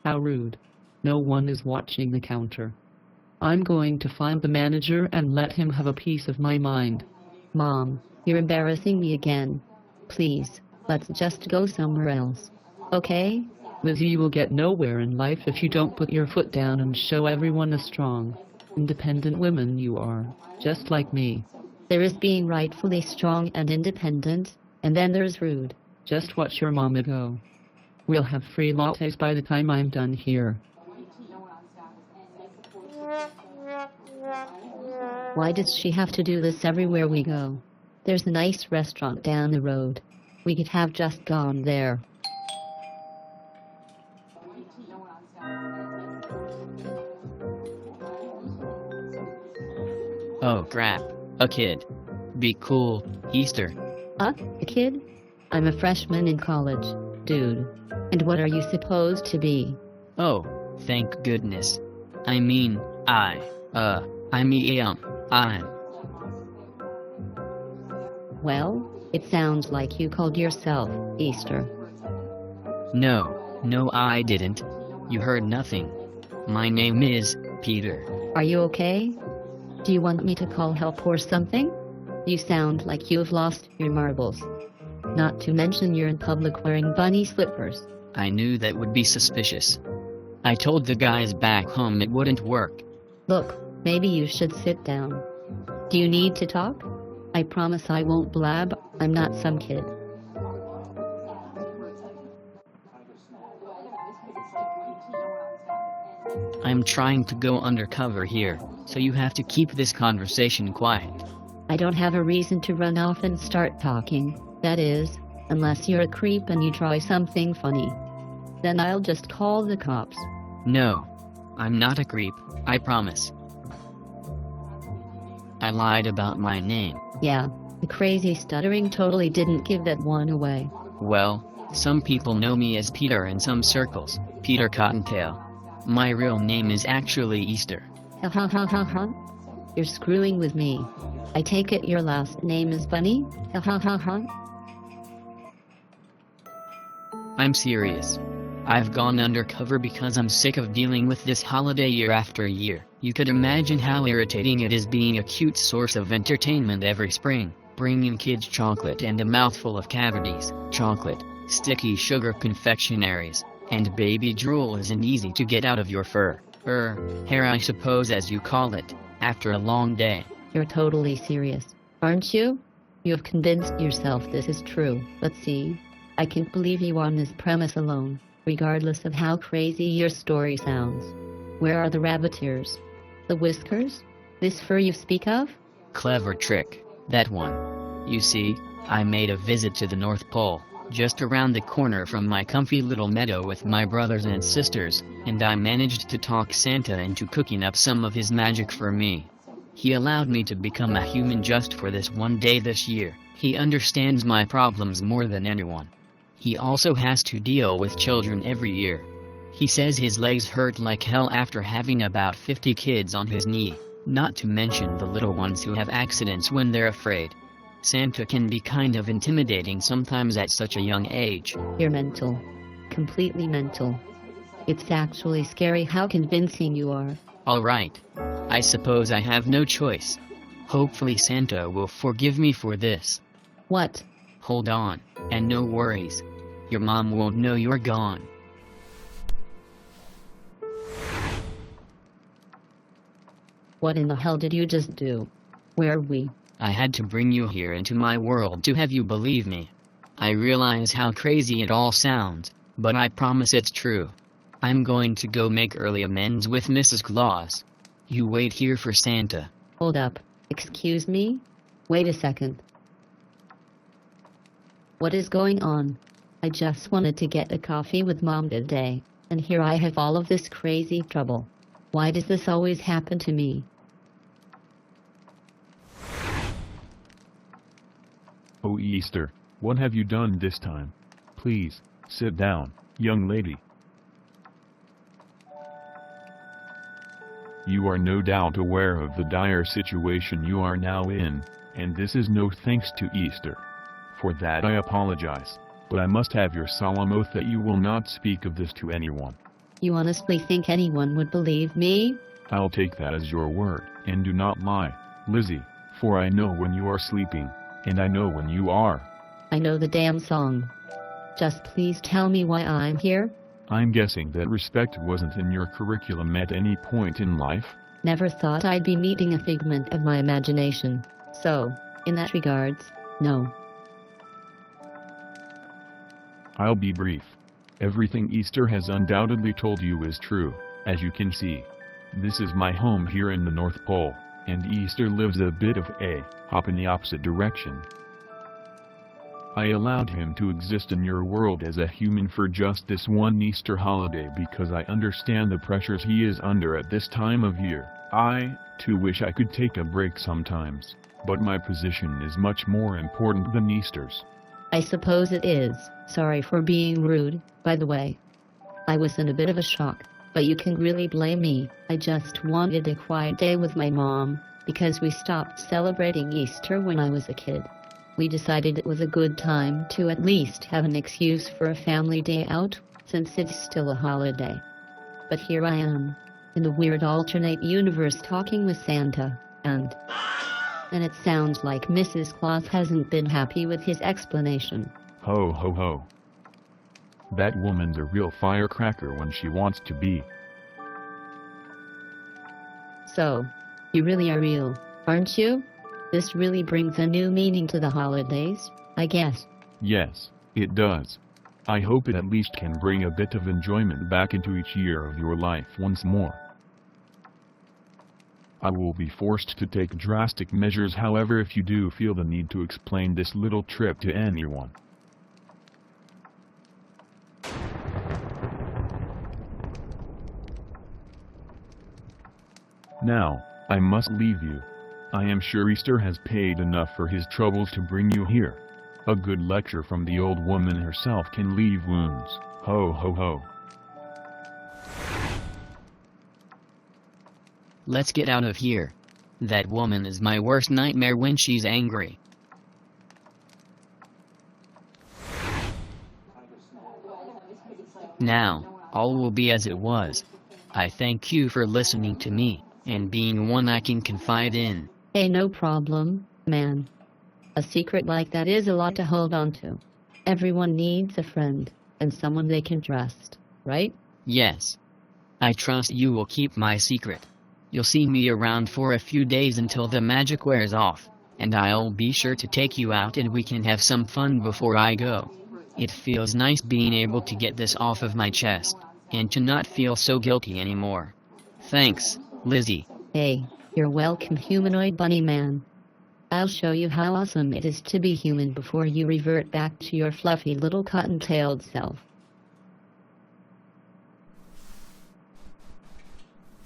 How rude. No one is watching the counter. I'm going to find the manager and let him have a piece of my mind. Mom, you're embarrassing me again. Please, let's just go somewhere else. Okay? Lizzie, you will get nowhere in life if you don't put your foot down and show everyone a strong, independent woman you are, just like me. There is being rightfully strong and independent, and then there's rude. Just watch your mama go. We'll have free lattes by the time I'm done here. Why does she have to do this everywhere we go? There's a nice restaurant down the road. We could have just gone there. Oh crap, a kid. Be cool, Easter. A kid? I'm a freshman in college, dude. And what are you supposed to be? Oh, thank goodness. I'm. Well, it sounds like you called yourself Easter. No, I didn't. You heard nothing. My name is Peter. Are you okay? Do you want me to call help or something? You sound like you've lost your marbles. Not to mention you're in public wearing bunny slippers. I knew that would be suspicious. I told the guys back home it wouldn't work. Look, maybe you should sit down. Do you need to talk? I promise I won't blab. I'm not some kid. I'm trying to go undercover here, so you have to keep this conversation quiet. I don't have a reason to run off and start talking. That is, unless you're a creep and you try something funny. Then I'll just call the cops. No, I'm not a creep, I promise. I lied about my name. Yeah, the crazy stuttering totally didn't give that one away. Well, some people know me as Peter in some circles, Peter Cottontail. My real name is actually Easter. Ha ha ha ha ha. You're screwing with me. I take it your last name is Bunny? Ha ha ha ha. I'm serious. I've gone undercover because I'm sick of dealing with this holiday year after year. You could imagine how irritating it is being a cute source of entertainment every spring, bringing kids chocolate and a mouthful of cavities, chocolate, sticky sugar confectionaries, and baby drool isn't easy to get out of your hair I suppose as you call it, after a long day. You're totally serious, aren't you? You have convinced yourself this is true, but see, I can't believe you on this premise alone, regardless of how crazy your story sounds. Where are the rabbit ears? The whiskers? This fur you speak of? Clever trick, that one. You see, I made a visit to the North Pole, just around the corner from my comfy little meadow with my brothers and sisters, and I managed to talk Santa into cooking up some of his magic for me. He allowed me to become a human just for this one day this year. He understands my problems more than anyone. He also has to deal with children every year. He says his legs hurt like hell after having about 50 kids on his knee, not to mention the little ones who have accidents when they're afraid. Santa can be kind of intimidating sometimes at such a young age. You're mental. Completely mental. It's actually scary how convincing you are. Alright. I suppose I have no choice. Hopefully Santa will forgive me for this. What? Hold on, and no worries. Your mom won't know you're gone. What in the hell did you just do? Where are we? I had to bring you here into my world to have you believe me. I realize how crazy it all sounds, but I promise it's true. I'm going to go make early amends with Mrs. Claus. You wait here for Santa. Hold up. Excuse me? Wait a second. What is going on? I just wanted to get a coffee with Mom today, and here I have all of this crazy trouble. Why does this always happen to me? Oh Easter, what have you done this time? Please, sit down, young lady. You are no doubt aware of the dire situation you are now in, and this is no thanks to Easter. For that I apologize, but I must have your solemn oath that you will not speak of this to anyone. You honestly think anyone would believe me? I'll take that as your word, and do not lie, Lizzie, for I know when you are sleeping, and I know when you are. I know the damn song. Just please tell me why I'm here? I'm guessing that respect wasn't in your curriculum at any point in life? Never thought I'd be meeting a figment of my imagination. So, in that regards, no. I'll be brief. Everything Easter has undoubtedly told you is true, as you can see. This is my home here in the North Pole, and Easter lives a bit of a hop in the opposite direction. I allowed him to exist in your world as a human for just this one Easter holiday because I understand the pressures he is under at this time of year. I, too, wish I could take a break sometimes, but my position is much more important than Easter's. I suppose it is. Sorry for being rude, by the way. I was in a bit of a shock, but you can really blame me. I just wanted a quiet day with my mom, because we stopped celebrating Easter when I was a kid. We decided it was a good time to at least have an excuse for a family day out, since it's still a holiday. But here I am, in the weird alternate universe talking with Santa, and it sounds like Mrs. Claus hasn't been happy with his explanation. Ho ho ho. That woman's a real firecracker when she wants to be. So, you really are real, aren't you? This really brings a new meaning to the holidays, I guess. Yes, it does. I hope it at least can bring a bit of enjoyment back into each year of your life once more. I will be forced to take drastic measures, however, if you do feel the need to explain this little trip to anyone. Now, I must leave you. I am sure Easter has paid enough for his troubles to bring you here. A good lecture from the old woman herself can leave wounds. Ho ho ho. Let's get out of here. That woman is my worst nightmare when she's angry. Now, all will be as it was. I thank you for listening to me, and being one I can confide in. Hey, no problem, man. A secret like that is a lot to hold on to. Everyone needs a friend, and someone they can trust, right? Yes. I trust you will keep my secret. You'll see me around for a few days until the magic wears off, and I'll be sure to take you out and we can have some fun before I go. It feels nice being able to get this off of my chest, and to not feel so guilty anymore. Thanks, Lizzie. Hey, you're welcome, humanoid bunny man. I'll show you how awesome it is to be human before you revert back to your fluffy little cotton-tailed self.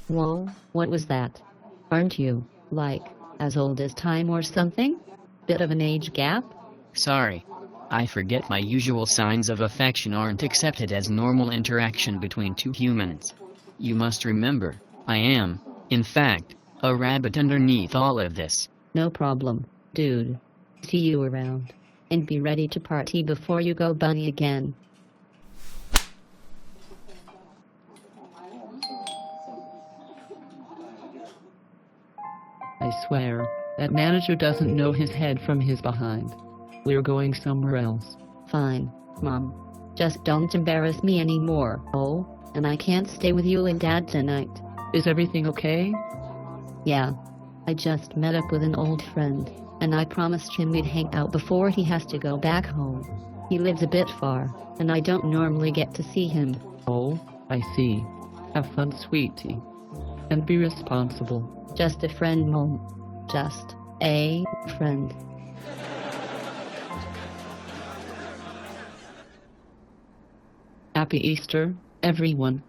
Whoa, what was that? Aren't you, like, as old as time or something? Bit of an age gap? Sorry. I forget my usual signs of affection aren't accepted as normal interaction between two humans. You must remember, I am, in fact, a rabbit underneath all of this. No problem, dude. See you around. And be ready to party before you go bunny again. I swear, that manager doesn't know his head from his behind. We're going somewhere else. Fine, Mom. Just don't embarrass me anymore. Oh, and I can't stay with you and Dad tonight. Is everything okay? Yeah. I just met up with an old friend, and I promised him we'd hang out before he has to go back home. He lives a bit far, and I don't normally get to see him. Oh, I see. Have fun, sweetie. And be responsible. Just a friend, Mom. Just a friend. Happy Easter, everyone.